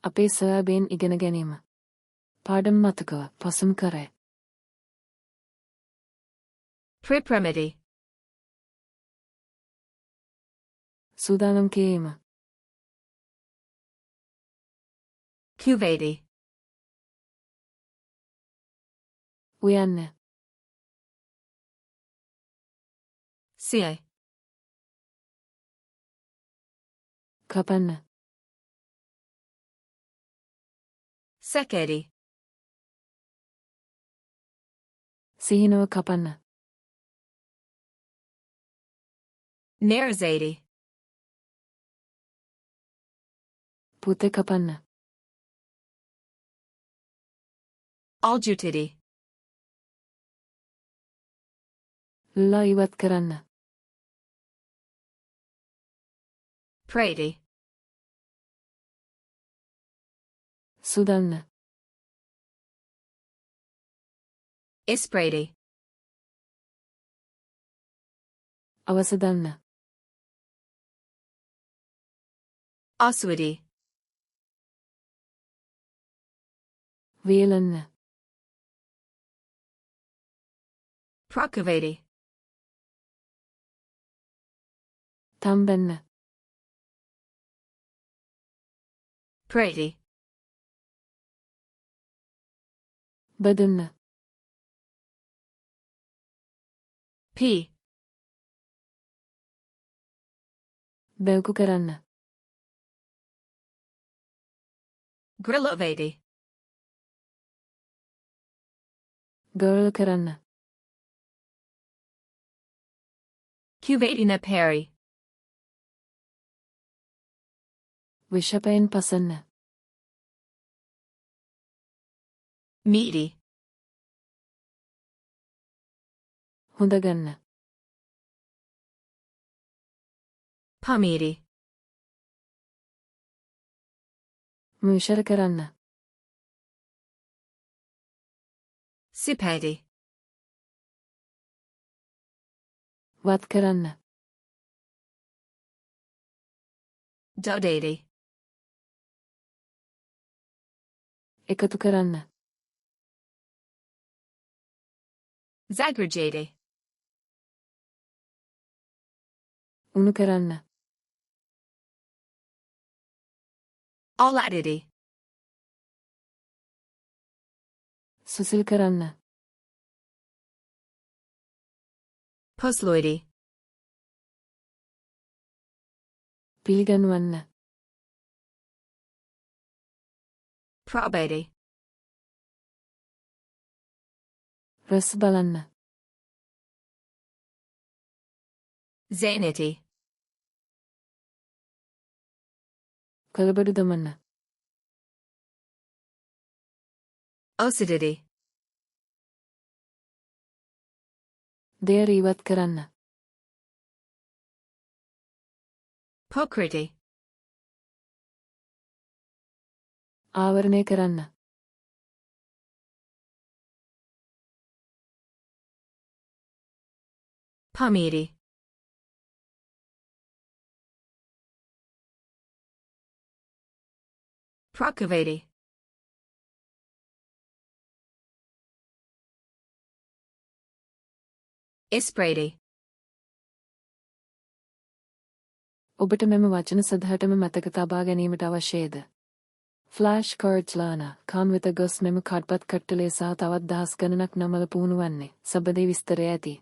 අපේ සොයාබීන් ඉගෙන ගැනීම. පාඩම් මතකව පසුම් කරයි. Prep remedy. සූදානම් කිරීම. Cuvati. උයන්න. Ci. කපන්න. Secedi. සිහිනව කපන්න. Nerzadi. පුතේ කපන්න. Aljutidi. ලා ඉවත් කරන්න. Pradi. සුදන්න. Ispradi. අවසදන්න. Aswadi. වේලන්න. Procavati. තම්බන්න. Pradi. බදුන්න. P. බැවුකු කරන්න. Grillovati. ගර්ල් කරන්න. Cuvatina peri. විෂපයෙන් පසන්න. Meaty. හොඳගන්න. Pamiri. මුෂර කරන්න. Sipadi. වත් කරන්න. Dodati. එකතු කරන්න. Zagrajati. උණු කරන්න. Aladidi. සුසිල් කරන්න. Pusloidi. පිළිගන්වන්න. Probati. රස බලන්න. Zanity. කලබඩු දමන්න. Ocidity. දෙය ඉවත් කරන්න. Pocrity. ආවරණය කරන්න. Pamiri. Procavati. Ispradi. ඔබට මෙම වචන සදහටම මතක තබා ගැනීමට අවශ්‍යයද? ෆ්ලෑෂ් කාඩ්ස් ලාන කාන් වෙත ගොස් මෙම කාඩ්පත් කට්ටලේ සහ තවත් දහස් ගණනක් නමල පුහුණු වන්නේ සබදේ විස්තරය ඇති.